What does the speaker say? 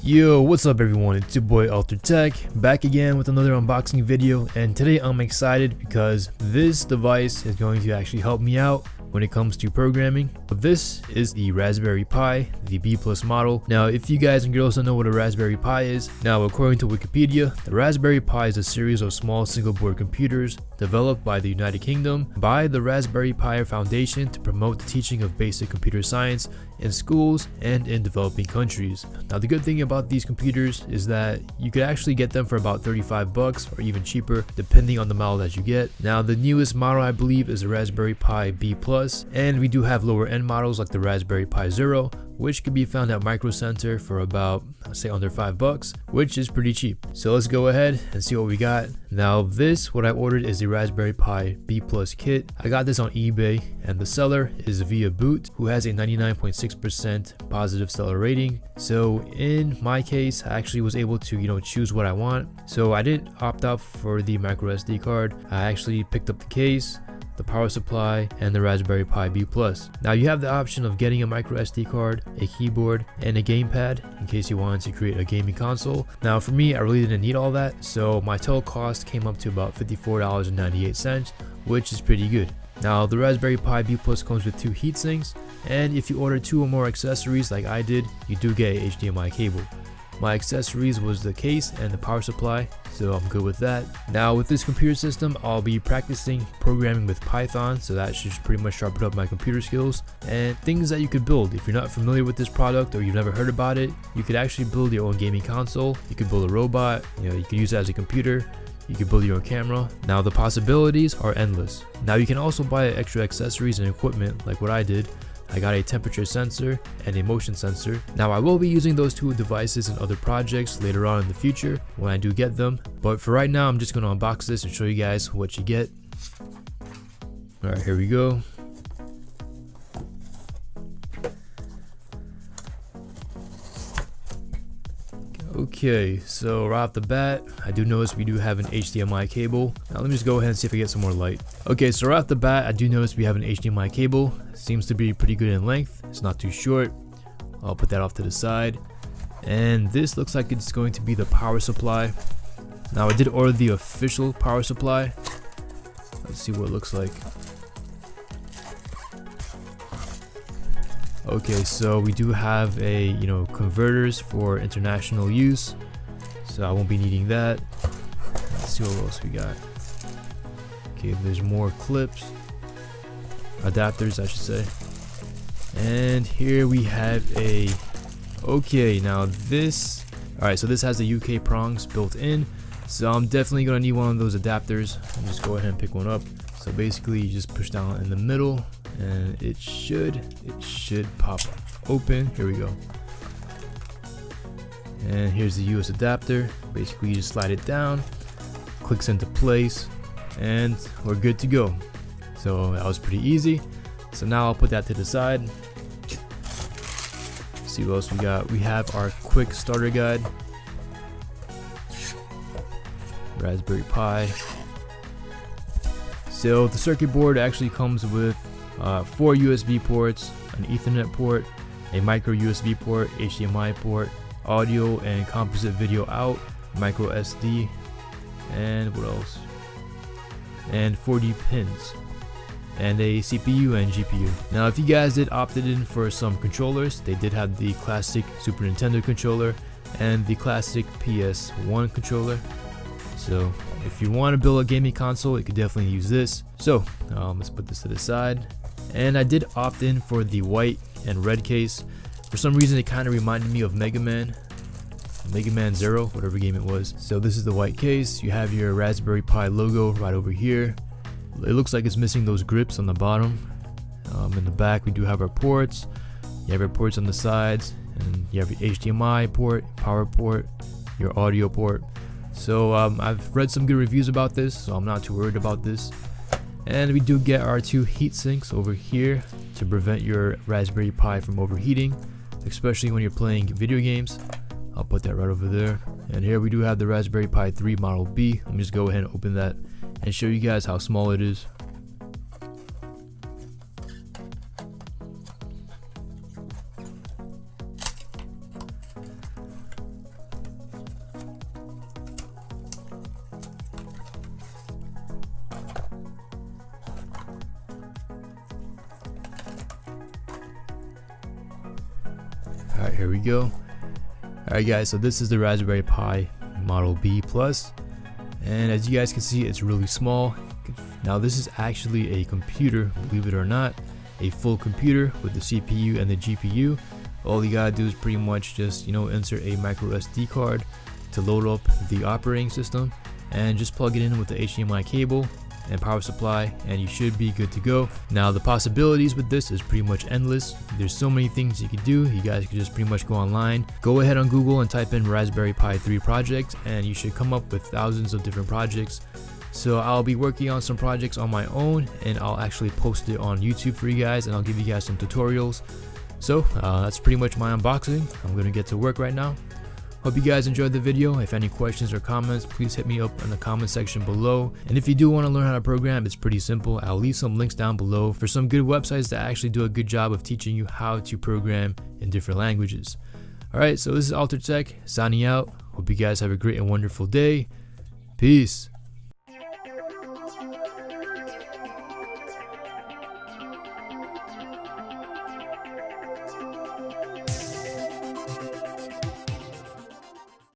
Yo, what's up everyone, it's your boy Altered Tech, back again with another unboxing video, and today I'm excited because this device is going to actually help me out when it comes to programming. This is the Raspberry Pi, the B+ model. Now, if you guys and girls don't know what a Raspberry Pi is, now according to Wikipedia, the Raspberry Pi is a series of small single-board computers developed by the United Kingdom by the Raspberry Pi Foundation to promote the teaching of basic computer science in schools and in developing countries. Now, the good thing about these computers is that you could actually get them for about $35 or even cheaper depending on the model that you get. Now, the newest model I believe is the Raspberry Pi B+, and we do have lower end models like the Raspberry Pi Zero, which can be found at Micro Center for about, say, under $5, which is pretty cheap. So let's go ahead and see what we got. Now what I ordered is the Raspberry Pi B+ kit. I got this on eBay, and the seller is Via Boot, who has a 99.6% positive seller rating. So in my case, I actually was able to, choose what I want. So I didn't opt out for the micro SD card. I actually picked up the case, the power supply, and the Raspberry Pi B+. Now you have the option of getting a micro SD card, a keyboard, and a gamepad in case you wanted to create a gaming console. Now for me, I really didn't need all that, so my total cost came up to about $54.98, which is pretty good. Now the Raspberry Pi B+ comes with two heatsinks, and if you order 2 or more accessories like I did, you do get a HDMI cable. My accessories was the case and the power supply, so I'm good with that. Now with this computer system, I'll be practicing programming with Python, so that should pretty much sharpen up my computer skills. And things that you could build, if you're not familiar with this product or you've never heard about it, you could actually build your own gaming console. You could build a robot, you could use it as a computer. You can build your own camera. Now the possibilities are endless. Now you can also buy extra accessories and equipment like what I did. I got a temperature sensor and a motion sensor. Now I will be using those 2 devices in other projects later on in the future when I do get them, but for right now I'm just going to unbox this and show you guys what you get. Alright, here we go. Okay, so right off the bat, I do notice we do have an HDMI cable. Now let me just go ahead and see if I get some more light. Okay, so right off the bat, I do notice we have an HDMI cable. It seems to be pretty good in length. It's not too short. I'll put that off to the side. And this looks like it's going to be the power supply. Now I did order the official power supply. Let's see what it looks like. Okay, so we do have a converters for international use, so I won't be needing that. Let's see what else we got. Okay, there's more clips, adapters I should say, and here we have a now this, alright, so this has the UK prongs built in, so I'm definitely gonna need one of those adapters. I'll just go ahead and pick one up. So basically you just push down in the middle and it should pop open. Here we go. And here's the US adapter. Basically you just slide it down, clicks into place, and we're good to go. So that was pretty easy. So now I'll put that to the side. Let's see what else we got. We have our quick starter guide, Raspberry Pi. So the circuit board actually comes with 4 USB ports, an Ethernet port, a micro USB port, HDMI port, audio and composite video out, micro SD, and what else? And 40 pins, and a CPU and GPU. Now if you guys did opted in for some controllers, they did have the classic Super Nintendo controller and the classic PS1 controller. So if you want to build a gaming console, you could definitely use this. So let's put this to the side. And I did opt in for the white and red case. For some reason it kind of reminded me of Mega Man Zero, whatever game it was. So this is the white case. You have your Raspberry Pi logo right over here. It looks like it's missing those grips on the bottom. In the back we do have our ports. You have your ports on the sides, and you have your HDMI port, power port, your audio port. So I've read some good reviews about this, so I'm not too worried about this. And we do get our 2 heat sinks over here to prevent your Raspberry Pi from overheating, especially when you're playing video games. I'll put that right over there. And here we do have the Raspberry Pi 3 Model B. Let me just go ahead and open that and show you guys how small it is. Alright, here we go. Alright guys, so this is the Raspberry Pi Model B Plus, and as you guys can see, it's really small. Now this is actually a computer, believe it or not, a full computer with the CPU and the GPU. All you gotta do is pretty much just, insert a micro SD card to load up the operating system, and just plug it in with the HDMI cable and power supply, and you should be good to go. Now the possibilities with this is pretty much endless. There's so many things you could do. You guys could just pretty much go online, go ahead on Google and type in Raspberry Pi 3 project, and you should come up with thousands of different projects. So I'll be working on some projects on my own, and I'll actually post it on YouTube for you guys, and I'll give you guys some tutorials. So that's pretty much my unboxing. I'm gonna get to work right now. Hope you guys enjoyed the video. If any questions or comments, please hit me up in the comment section below. And if you do want to learn how to program, it's pretty simple. I'll leave some links down below for some good websites that actually do a good job of teaching you how to program in different languages. Alright, so this is Altered Tech signing out. Hope you guys have a great and wonderful day. Peace.